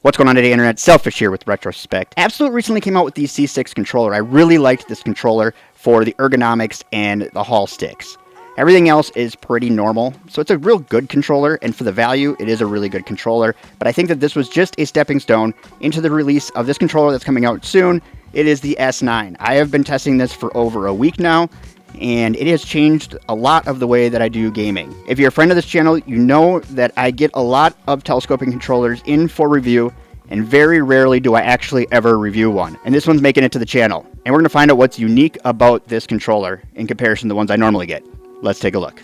What's going on today, Internet? Selfish here with Retrospect. Abxylute recently came out with the C6 controller. I really liked this controller for the ergonomics and the Hall sticks. Everything else is pretty normal, so it's a real good controller, and for the value, it is a really good controller. But I think that this was just a stepping stone into the release of this controller that's coming out soon. It is the S9. I have been testing this for over a week now, and it has changed a lot of the way that I do gaming. If you're a friend of this channel, you know that I get a lot of telescoping controllers in for review, and very rarely do I actually ever review one. And this one's making it to the channel. And we're going to find out what's unique about this controller in comparison to the ones I normally get. Let's take a look.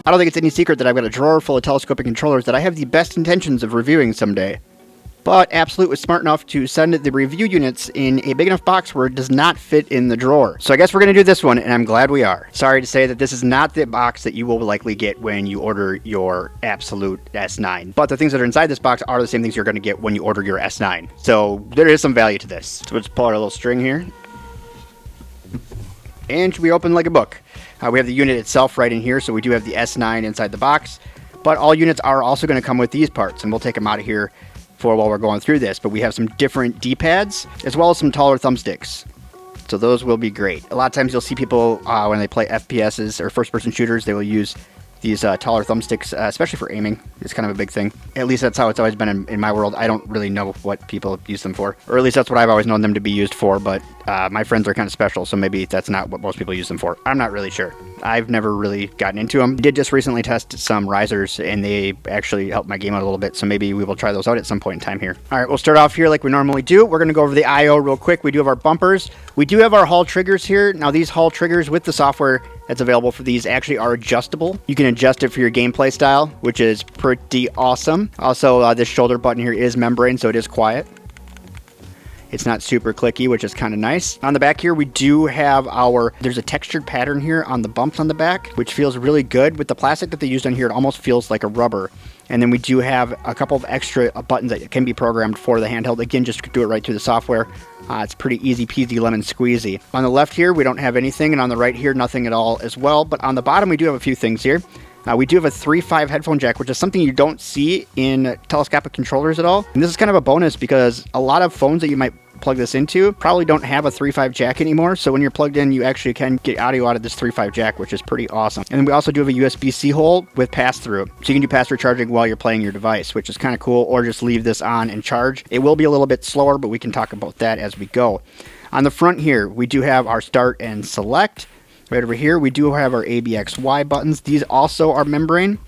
I don't think it's any secret that I've got a drawer full of telescopic controllers that I have the best intentions of reviewing someday. But Abxylute was smart enough to send the review units in a big enough box where it does not fit in the drawer. So I guess we're going to do this one, and I'm glad we are. Sorry to say that this is not the box that you will likely get when you order your Abxylute S9. But the things that are inside this box are the same things you're going to get when you order your S9. So there is some value to this. So let's pull out a little string here. And we open like a book. We have the unit itself right in here, so we do have the S9 inside the box. But all units are also going to come with these parts, and we'll take them out of here for while we're going through this. But we have some different D-pads as well as some taller thumbsticks, so those will be great. A lot of times you'll see people when they play FPSs or first-person shooters, they will use these taller thumbsticks, especially for aiming. It's kind of a big thing. At least that's how it's always been in my world. I don't really know what people use them for, or at least that's what I've always known them to be used for, but my friends are kind of special, so maybe that's not what most people use them for. I'm not really sure. I've never really gotten into them. I did just recently test some risers, and they actually helped my game out a little bit, so maybe we will try those out at some point in time here. All right, we'll start off here like we normally do. We're going to go over the I/O real quick. We do have our bumpers. We do have our Hall triggers here. Now, these Hall triggers with the software that's available for these actually are adjustable. You can adjust it for your gameplay style, which is pretty awesome. Also, this shoulder button here is membrane, so it is quiet. It's not super clicky, which is kind of nice. On the back here, we do have there's a textured pattern here on the bumps on the back, which feels really good. With the plastic that they used on here, it almost feels like a rubber. And then we do have a couple of extra buttons that can be programmed for the handheld. Again, just do it right through the software. It's pretty easy peasy lemon squeezy. On the left here, we don't have anything, and on the right here, nothing at all as well. But on the bottom, we do have a few things here. We do have a 3.5 headphone jack, which is something you don't see in telescopic controllers at all. And this is kind of a bonus because a lot of phones that you might plug this into probably don't have a 3.5 jack anymore. So when you're plugged in, you actually can get audio out of this 3.5 jack, which is pretty awesome. And then we also do have a USB-C hole with pass-through. So you can do pass-through charging while you're playing your device, which is kind of cool, or just leave this on and charge. It will be a little bit slower, but we can talk about that as we go. On the front here, we do have our start and select. Right over here, we do have our ABXY buttons. These also are membrane.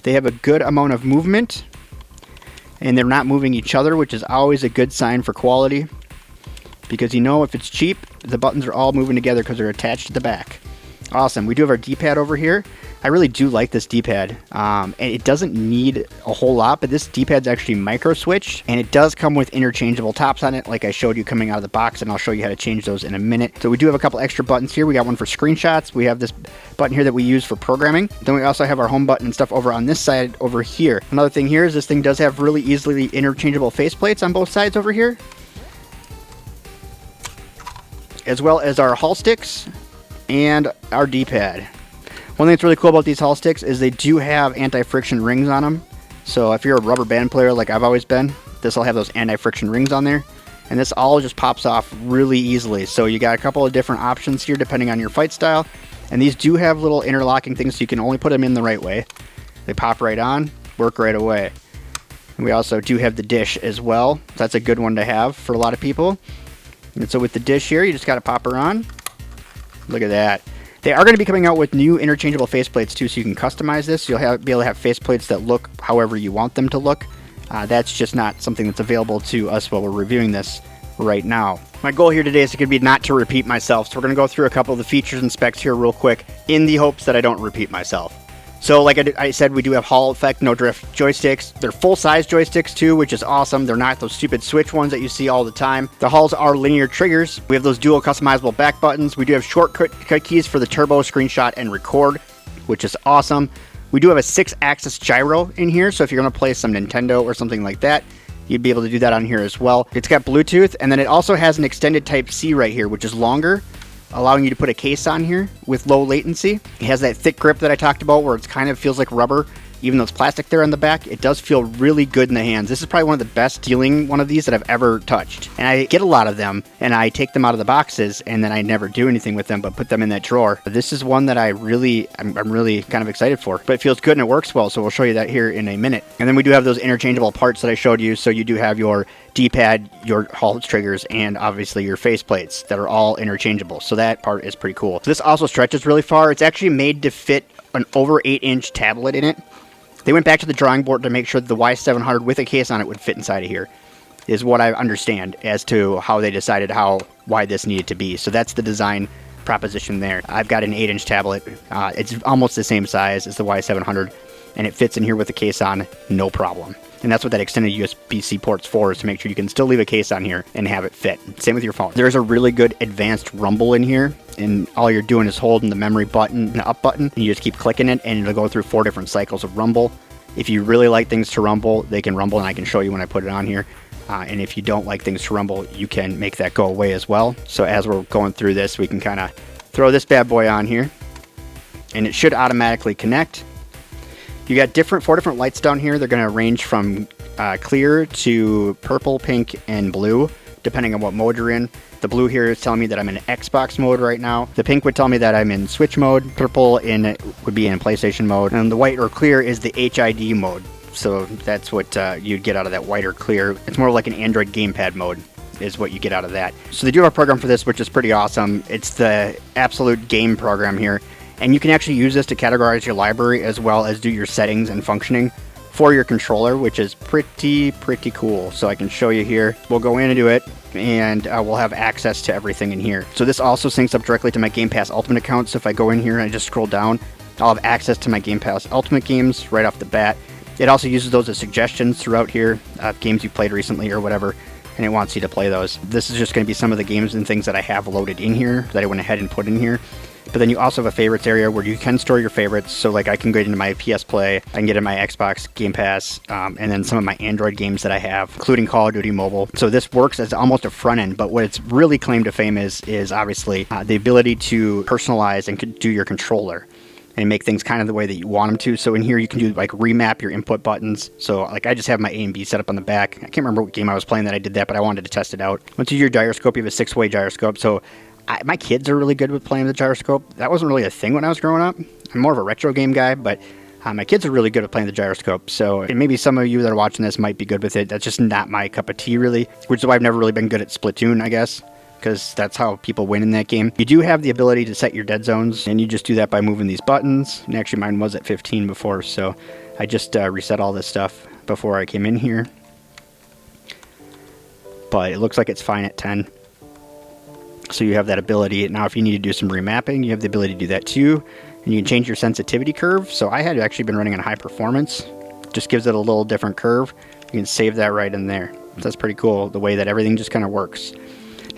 They have a good amount of movement, and they're not moving each other, which is always a good sign for quality, because you know if it's cheap, the buttons are all moving together because they're attached to the back. Awesome. We do have our D-pad over here. I really do like this D-pad, and it doesn't need a whole lot, but this D-pad's actually micro switched, and it does come with interchangeable tops on it, like I showed you coming out of the box, and I'll show you how to change those in a minute. So we do have a couple extra buttons here. We got one for screenshots. We have this button here that we use for programming. Then we also have our home button and stuff over on this side over here. Another thing here is this thing does have really easily interchangeable faceplates on both sides over here, as well as our Hall sticks and our D-pad. One thing that's really cool about these Hall sticks is they do have anti-friction rings on them. So if you're a rubber band player like I've always been, this will have those anti-friction rings on there. And this all just pops off really easily. So you got a couple of different options here depending on your fight style. And these do have little interlocking things, so you can only put them in the right way. They pop right on, work right away. And we also do have the dish as well. That's a good one to have for a lot of people. And so with the dish here, you just got to pop her on. Look at that. They are going to be coming out with new interchangeable faceplates too, so you can customize this. You'll be able to have faceplates that look however you want them to look. That's just not something that's available to us while we're reviewing this right now. My goal here today is going to be not to repeat myself, so we're going to go through a couple of the features and specs here real quick in the hopes that I don't repeat myself. So like I said, we do have Hall effect, no drift joysticks. They're full-size joysticks too, which is awesome. They're not those stupid Switch ones that you see all the time. The Halls are linear triggers. We have those dual customizable back buttons. We do have shortcut keys for the turbo, screenshot, and record, which is awesome. We do have a 6-axis gyro in here, so if you're going to play some Nintendo or something like that, you'd be able to do that on here as well. It's got Bluetooth, and then it also has an extended Type-C right here, which is longer. allowing you to put a case on here with low latency. It has that thick grip that I talked about where it kind of feels like rubber. Even though it's plastic there on the back, it does feel really good in the hands. This is probably one of the best dealing one of these that I've ever touched. And I get a lot of them, and I take them out of the boxes, and then I never do anything with them but put them in that drawer. But this is one that I'm really kind of excited for. But it feels good and it works well, so we'll show you that here in a minute. And then we do have those interchangeable parts that I showed you. So you do have your D-pad, your halt triggers, and obviously your faceplates that are all interchangeable. So that part is pretty cool. So this also stretches really far. It's actually made to fit an over 8-inch tablet in it. They went back to the drawing board to make sure that the Y700 with a case on it would fit inside of here, is what I understand as to how they decided why this needed to be. So that's the design proposition there. I've got an 8-inch tablet. It's almost the same size as the Y700, and it fits in here with the case on, no problem. And that's what that extended USB-C port's for, is to make sure you can still leave a case on here and have it fit. Same with your phone. There's a really good advanced rumble in here, and all you're doing is holding the memory button, the up button, and you just keep clicking it, and it'll go through 4 different cycles of rumble. If you really like things to rumble, they can rumble, and I can show you when I put it on here. And if you don't like things to rumble, you can make that go away as well. So as we're going through this, we can kind of throw this bad boy on here, and it should automatically connect. You got 4 different lights down here. They're going to range from clear to purple, pink, and blue, depending on what mode you're in. The blue here is telling me that I'm in Xbox mode right now. The pink would tell me that I'm in Switch mode. Purple would be in PlayStation mode. And the white or clear is the HID mode. So that's what you'd get out of that white or clear. It's more like an Android gamepad mode is what you get out of that. So they do have a program for this, which is pretty awesome. It's the abxylute game program here. And you can actually use this to categorize your library as well as do your settings and functioning for your controller, which is pretty cool. So I can show you here. We'll go in and do it, and we'll have access to everything in here. So this also syncs up directly to my Game Pass Ultimate account. So if I go in here and I just scroll down, I'll have access to my Game Pass Ultimate games right off the bat. It also uses those as suggestions throughout here, games you played recently or whatever, and it wants you to play those. This is just going to be some of the games and things that I have loaded in here that I went ahead and put in here. But then you also have a favorites area where you can store your favorites. So like I can get into my PS Play, I can get in my Xbox Game Pass, and then some of my Android games that I have, including Call of Duty Mobile. So this works as almost a front end, but what it's really claimed to fame is obviously the ability to personalize and do your controller and make things kind of the way that you want them to. So in here you can do like remap your input buttons. So like I just have my A and B set up on the back. I can't remember what game I was playing that I did that, but I wanted to test it out. Once you do your gyroscope, you have a 6-way gyroscope. So my kids are really good with playing the gyroscope. That wasn't really a thing when I was growing up. I'm more of a retro game guy, but my kids are really good at playing the gyroscope. So maybe some of you that are watching this might be good with it. That's just not my cup of tea, really, which is why I've never really been good at Splatoon, I guess, because that's how people win in that game. You do have the ability to set your dead zones, and you just do that by moving these buttons. And actually mine was at 15 before, so I just reset all this stuff before I came in here. But it looks like it's fine at 10. So you have that ability. Now if you need to do some remapping, you have the ability to do that too. And you can change your sensitivity curve. So I had actually been running on high performance. Just gives it a little different curve. You can save that right in there. So that's pretty cool, the way that everything just kind of works.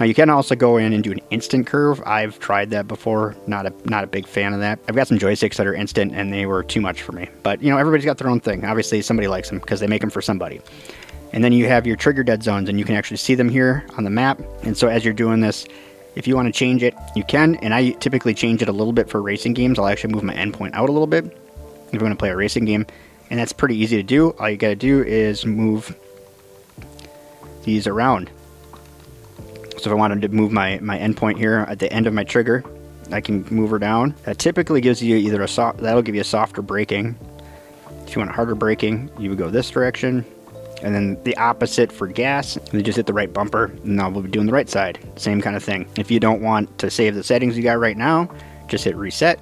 Now you can also go in and do an instant curve. I've tried that before. Not a big fan of that. I've got some joysticks that are instant and they were too much for me. But you know, everybody's got their own thing. Obviously somebody likes them because they make them for somebody. And then you have your trigger dead zones, and you can actually see them here on the map. And so as you're doing this, if you want to change it, you can, and I typically change it a little bit for racing games. I'll actually move my endpoint out a little bit if you want to play a racing game, and that's pretty easy to do. All you got to do is move these around. So if I wanted to move my endpoint here at the end of my trigger, I can move her down. That typically gives you either that'll give you a softer braking. If you want harder braking, you would go this direction. And then the opposite for gas, you just hit the right bumper, and now we'll be doing the right side. Same kind of thing. If you don't want to save the settings you got right now, just hit reset.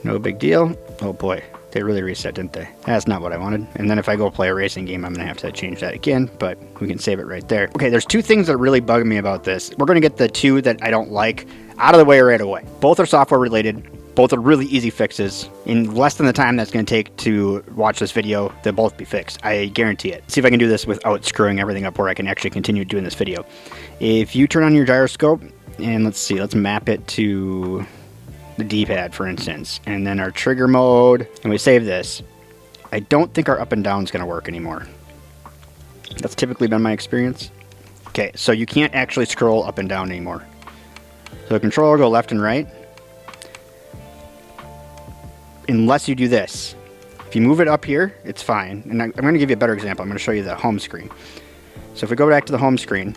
No big deal. Oh boy, they really reset, didn't they? That's not what I wanted. And then if I go play a racing game, I'm gonna have to change that again, but we can save it right there. Okay, there's 2 things that really bug me about this. We're gonna get the 2 that I don't like out of the way right away. Both are software related. Both are really easy fixes. In less than the time that's going to take to watch this video, they'll both be fixed. I guarantee it. See if I can do this without screwing everything up where I can actually continue doing this video. If you turn on your gyroscope, and let's map it to the D-pad, for instance, and then our trigger mode, and we save this, I don't think our up and down is going to work anymore. That's typically been my experience. Okay, so you can't actually scroll up and down anymore. So the controller will go left and right. Unless you do this. If you move it up here, it's fine. And I'm going to give you a better example. I'm going to show you the home screen. So if we go back to the home screen,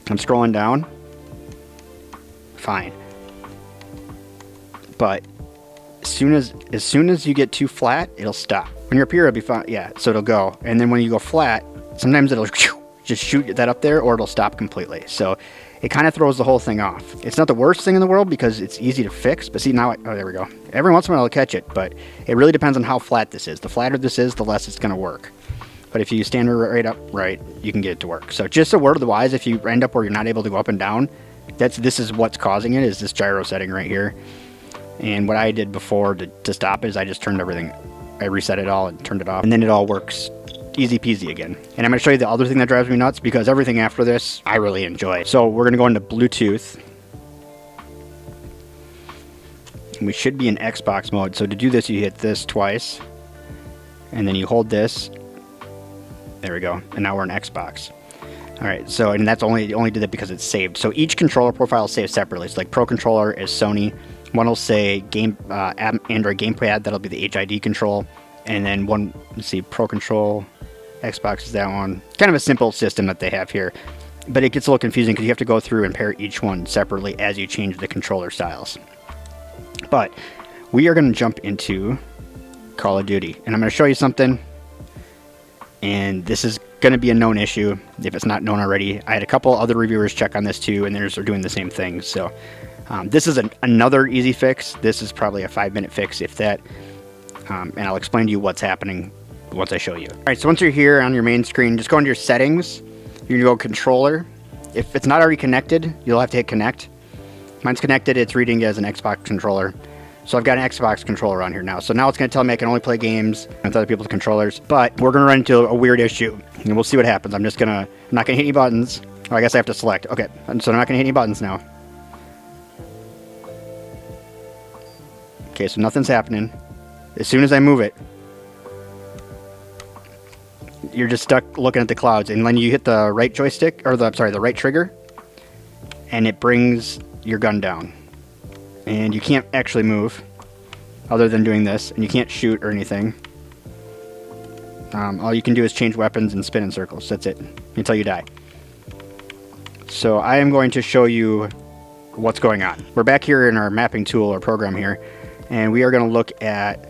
I'm scrolling down. Fine. But as soon as you get too flat, it'll stop. When you're up here, it'll be fine. Yeah, so it'll go. And then when you go flat, sometimes it'll just shoot that up there, or it'll stop completely. So it kind of throws the whole thing off. It's not the worst thing in the world because it's easy to fix. But see, now, oh, there we go. Every once in a while, I'll catch it. But it really depends on how flat this is. The flatter this is, the less it's going to work. But if you stand right up, you can get it to work. So just a word of the wise, if you end up where you're not able to go up and down, this is what's causing it, is this gyro setting right here. And what I did before to stop is I just turned everything, I reset it all and turned it off. And then it all works easy peasy again. And I'm going to show you the other thing that drives me nuts, because everything after this I really enjoy. So we're going to go into Bluetooth. And we should be in Xbox mode. So to do this, you hit this twice. And then you hold this. There we go. And now we're in Xbox. Alright, so, and that's only did that because it's saved. So each controller profile is saved separately. It's like Pro Controller is Sony. One will say Android Gamepad, that'll be the HID control. And then one, let's see, Pro Control, Xbox is that one. Kind of a simple system that they have here. But it gets a little confusing because you have to go through and pair each one separately as you change the controller styles. But we are going to jump into Call of Duty. And I'm going to show you something. And this is going to be a known issue if it's not known already. I had a couple other reviewers check on this too, and they're doing the same thing. So this is another easy fix. This is probably a 5-minute fix, if that. And I'll explain to you what's happening once I show you. All right, so once you're here on your main screen, just go into your settings. You're going to go controller. If it's not already connected, you'll have to hit connect. Mine's connected. It's reading as an Xbox controller. So I've got an Xbox controller on here now. So now it's going to tell me I can only play games with other people's controllers. But we're going to run into a weird issue. And we'll see what happens. I'm not going to hit any buttons. Oh, I guess I have to select. Okay, so I'm not going to hit any buttons now. Okay, so nothing's happening. As soon as I move it, you're just stuck looking at the clouds. And then you hit the right joystick, or the right trigger, and it brings your gun down. And you can't actually move other than doing this, and you can't shoot or anything. All you can do is change weapons and spin in circles. That's it, until you die. So I am going to show you what's going on. We're back here in our mapping tool or program here, and we are going to look at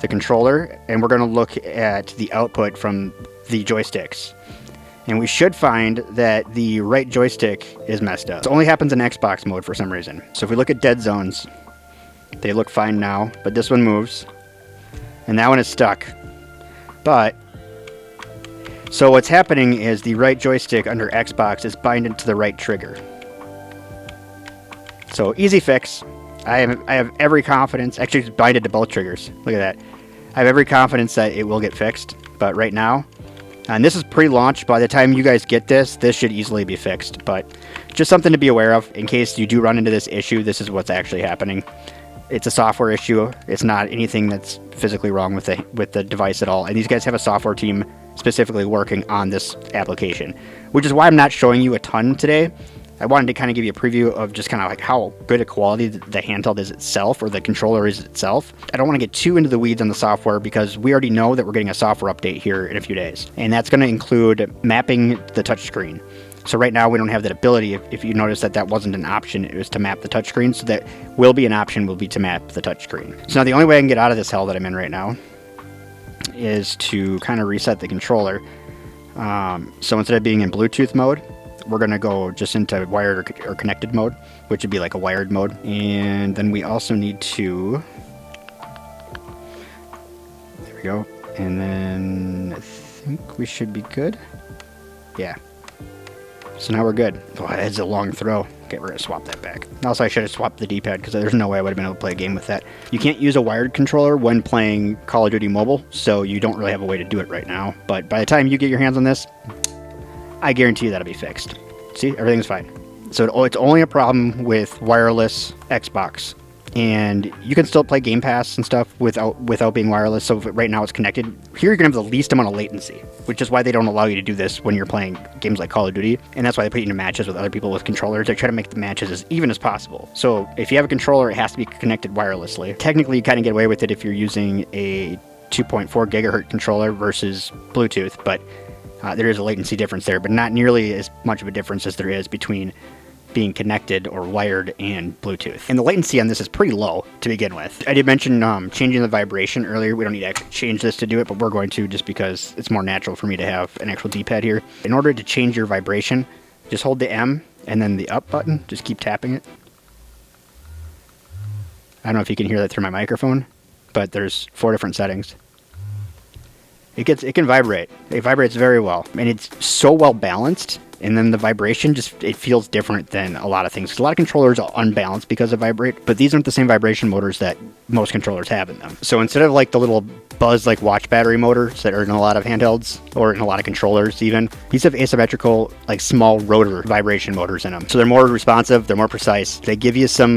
the controller, and we're going to look at the output from the joysticks. And we should find that the right joystick is messed up. It only happens in Xbox mode for some reason. So if we look at dead zones, they look fine now, but this one moves. And that one is stuck. But, so what's happening is the right joystick under Xbox is binded to the right trigger. So easy fix. I have every confidence, actually it's binded to both triggers. Look at that. I have every confidence that it will get fixed, but right now, and this is pre-launch, by the time you guys get this should easily be fixed, but just something to be aware of in case you do run into this issue. This is what's actually happening. It's a software issue. It's not anything that's physically wrong with the device at all. And these guys have a software team specifically working on this application, which is why I'm not showing you a ton today. I wanted to kind of give you a preview of just kind of like how good a quality the handheld is itself, or the controller is itself. I don't want to get too into the weeds on the software because we already know that we're getting a software update here in a few days. And that's going to include mapping the touchscreen. So right now we don't have that ability. If you notice that wasn't an option, it was to map the touchscreen. So that will be an option, will be to map the touchscreen. So now the only way I can get out of this hell that I'm in right now is to kind of reset the controller. So instead of being in Bluetooth mode, we're going to go just into wired or connected mode, which would be like a wired mode. And then we also need to, there we go. And then I think we should be good. Yeah. So now we're good. Oh, that's a long throw. Okay, we're going to swap that back. Also, I should have swapped the D-pad because there's no way I would have been able to play a game with that. You can't use a wired controller when playing Call of Duty Mobile, so you don't really have a way to do it right now. But by the time you get your hands on this, I guarantee you that'll be fixed. See, everything's fine. So it's only a problem with wireless Xbox and you can still play Game Pass and stuff without being wireless. So right now it's connected. Here you're gonna have the least amount of latency, which is why they don't allow you to do this when you're playing games like Call of Duty, and that's why they put you into matches with other people with controllers. They try to make the matches as even as possible. So if you have a controller, it has to be connected wirelessly. Technically, you kind of get away with it if you're using a 2.4 gigahertz controller versus Bluetooth, but there is a latency difference there, but not nearly as much of a difference as there is between being connected or wired and Bluetooth. And the latency on this is pretty low to begin with. I did mention changing the vibration earlier. We don't need to actually change this to do it, but we're going to just because it's more natural for me to have an actual D-pad here. In order to change your vibration, just hold the M and then the up button. Just keep tapping it. I don't know if you can hear that through my microphone, but there's 4 different settings. It can vibrate. It vibrates very well, and it's so well balanced. And then the vibration it feels different than a lot of things. 'Cause a lot of controllers are unbalanced because of vibrate, but these aren't the same vibration motors that most controllers have in them. So instead of like the little buzz like watch battery motors that are in a lot of handhelds or in a lot of controllers even, these have asymmetrical like small rotor vibration motors in them. So they're more responsive, they're more precise. They give you some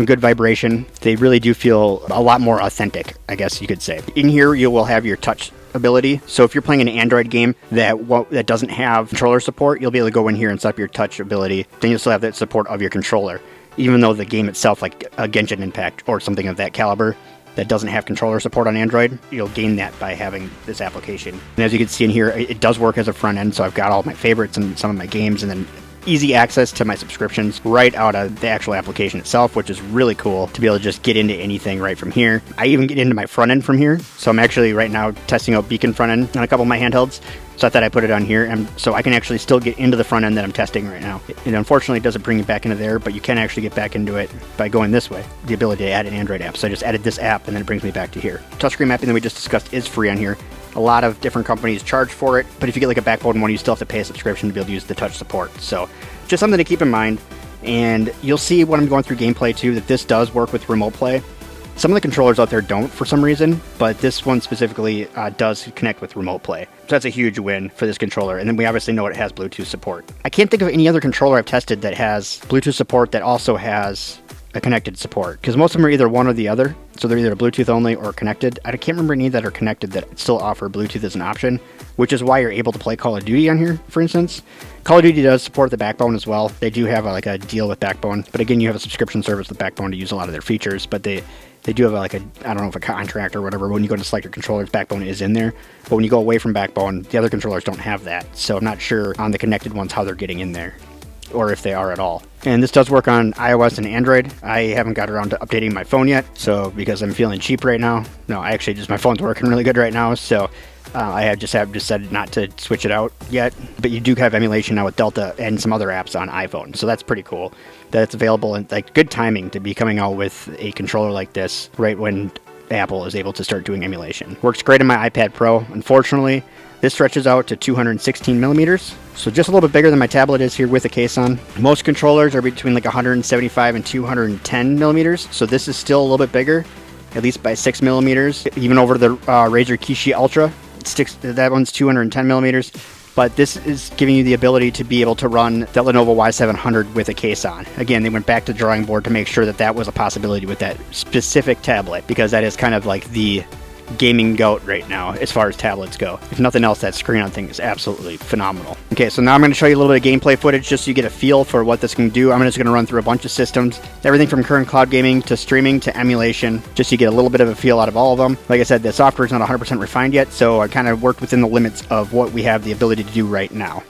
good vibration. They really do feel a lot more authentic, I guess you could say. In here you will have your touch ability. So if you're playing an Android game that doesn't have controller support, you'll be able to go in here and set up your touch ability. Then you'll still have that support of your controller. Even though the game itself, like a Genshin Impact or something of that caliber, that doesn't have controller support on Android, you'll gain that by having this application. And as you can see in here, it does work as a front end, so I've got all my favorites and some of my games, and then easy access to my subscriptions right out of the actual application itself, which is really cool to be able to just get into anything right from here. I even get into my front end from here, so I'm actually right now testing out Beacon front end on a couple of my handhelds, so I thought I'd put it on here, and so I can actually still get into the front end that I'm testing right now. It unfortunately doesn't bring you back into there, but you can actually get back into it by going this way, the ability to add an Android app. So I just added this app, and then it brings me back to here. Touchscreen mapping that we just discussed is free on here. A lot of different companies charge for it, but if you get like a Backbone one, you still have to pay a subscription to be able to use the touch support. So just something to keep in mind. And you'll see when I'm going through gameplay too that this does work with remote play. Some of the controllers out there don't for some reason, but this one specifically does connect with remote play. So that's a huge win for this controller. And then we obviously know it has Bluetooth support. I can't think of any other controller I've tested that has Bluetooth support that also has a connected support, because most of them are either one or the other. So they're either Bluetooth only or connected. I can't remember any that are connected that still offer Bluetooth as an option, which is why you're able to play Call of Duty on here, for instance. Call of Duty does support the Backbone as well. They do have a deal with Backbone, but again, you have a subscription service with Backbone to use a lot of their features, but they do have I don't know if a contract or whatever, when you go to select your controllers, Backbone is in there. But when you go away from Backbone, the other controllers don't have that. So I'm not sure on the connected ones how they're getting in there, or if they are at all. And this does work on iOS and Android. I haven't got around to updating my phone yet, so because I'm feeling cheap right now. No, my phone's working really good right now, so I have decided not to switch it out yet. But you do have emulation now with Delta and some other apps on iPhone, so that's pretty cool that it's available, and like good timing to be coming out with a controller like this right when Apple is able to start doing emulation. Works great on my iPad Pro. Unfortunately, this stretches out to 216 millimeters, so just a little bit bigger than my tablet is here with a case on. Most controllers are between like 175 and 210 millimeters, so this is still a little bit bigger, at least by 6 millimeters. Even over the Razer Kishi Ultra, that one's 210 millimeters. But this is giving you the ability to be able to run that Lenovo Y700 with a case on. Again, they went back to the drawing board to make sure that that was a possibility with that specific tablet, because that is kind of like the gaming goat right now as far as tablets go. If nothing else, that screen on thing is absolutely phenomenal. Okay, so now I'm going to show you a little bit of gameplay footage just so you get a feel for what this can do. I'm just going to run through a bunch of systems, everything from current cloud gaming to streaming to emulation, just so you get a little bit of a feel out of all of them. Like I said, the software is not 100% refined yet, so I kind of worked within the limits of what we have the ability to do right now.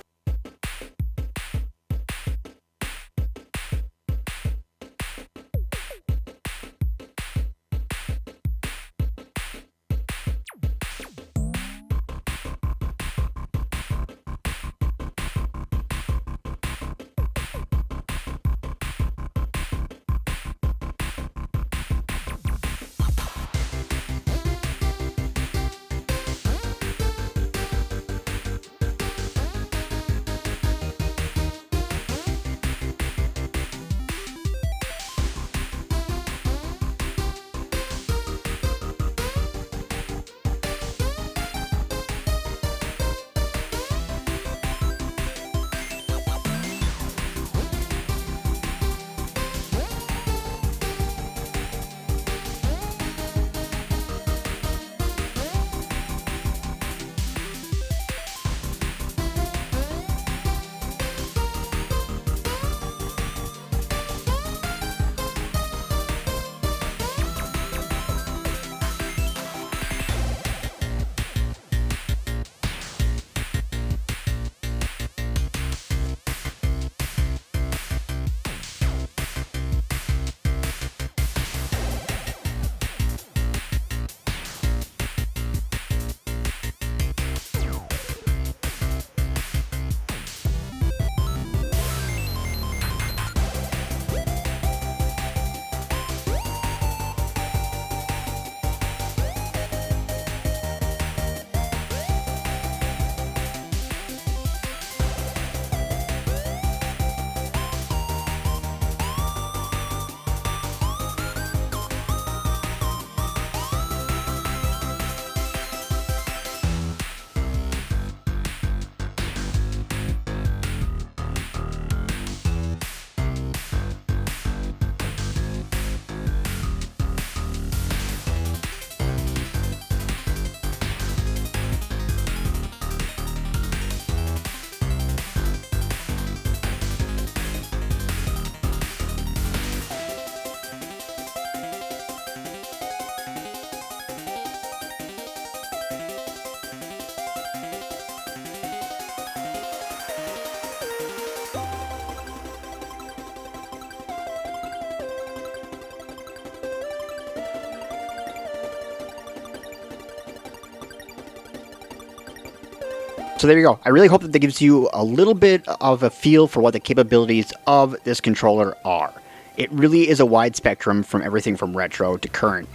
So there you go. I really hope that gives you a little bit of a feel for what the capabilities of this controller are. It really is a wide spectrum from everything from retro to current,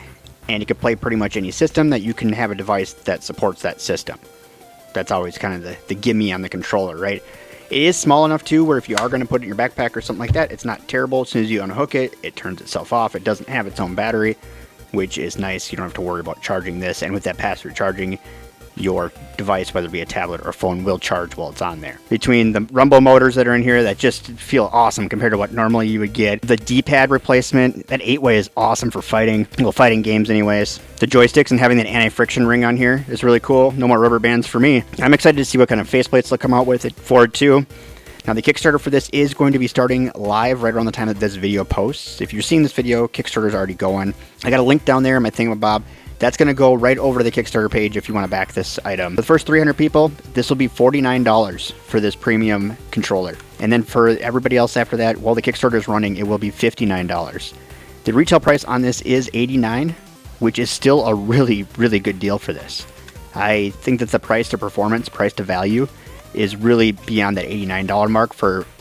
and you can play pretty much any system that you can have a device that supports that system. That's always kind of the gimme on the controller, right? It is small enough too where if you are going to put it in your backpack or something like that, it's not terrible. As soon as you unhook it, it turns itself off. It doesn't have its own battery, which is nice. You don't have to worry about charging this, and with that pass-through charging, your device, whether it be a tablet or a phone, will charge while it's on there. Between the rumble motors that are in here that just feel awesome compared to what normally you would get, the D-pad replacement, that 8-way is awesome for fighting, well, fighting games anyways. The joysticks and having that anti-friction ring on here is really cool. No more rubber bands for me. I'm excited to see what kind of faceplates they'll come out with it for it too. Now the Kickstarter for this is going to be starting live right around the time that this video posts. If you're seeing this video, Kickstarter's already going. I got a link down there in my thingamabob. That's going to go right over to the Kickstarter page if you want to back this item. For the first 300 people, this will be $49 for this premium controller. And then for everybody else after that, while the Kickstarter is running, it will be $59. The retail price on this is $89, which is still a really, really good deal for this. I think that the price to performance, price to value, is really beyond that $89 mark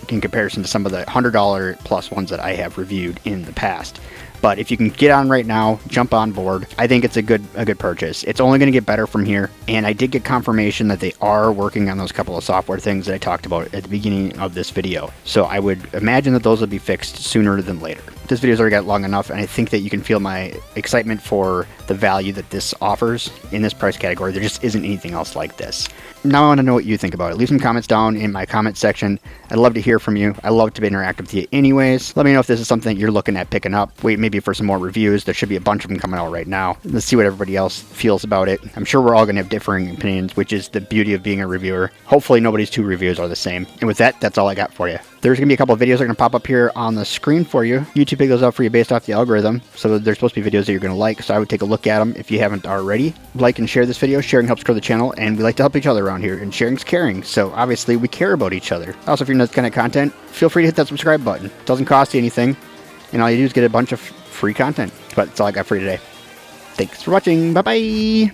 in comparison to some of the $100 plus ones that I have reviewed in the past. But if you can get on right now, jump on board. I think it's a good purchase. It's only going to get better from here. And I did get confirmation that they are working on those couple of software things that I talked about at the beginning of this video. So I would imagine that those will be fixed sooner than later. This video's already got long enough, and I think that you can feel my excitement for the value that this offers in this price category. There just isn't anything else like this. Now I want to know what you think about it. Leave some comments down in my comment section. I'd love to hear from you. I love to interact with you anyways. Let me know if this is something you're looking at picking up. Wait maybe for some more reviews. There should be a bunch of them coming out right now. Let's see what everybody else feels about it. I'm sure we're all going to have differing opinions, which is the beauty of being a reviewer. Hopefully nobody's two reviews are the same. And with that, that's all I got for you. There's going to be a couple of videos that are going to pop up here on the screen for you. YouTube picked those up for you based off the algorithm. So they're supposed to be videos that you're going to like. So I would take a look at them if you haven't already. Like and share this video. Sharing helps grow the channel. And we like to help each other around here. And sharing's caring. So obviously we care about each other. Also, if you're into this kind of content, feel free to hit that subscribe button. It doesn't cost you anything. And all you do is get a bunch of free content. But that's all I got for you today. Thanks for watching. Bye-bye.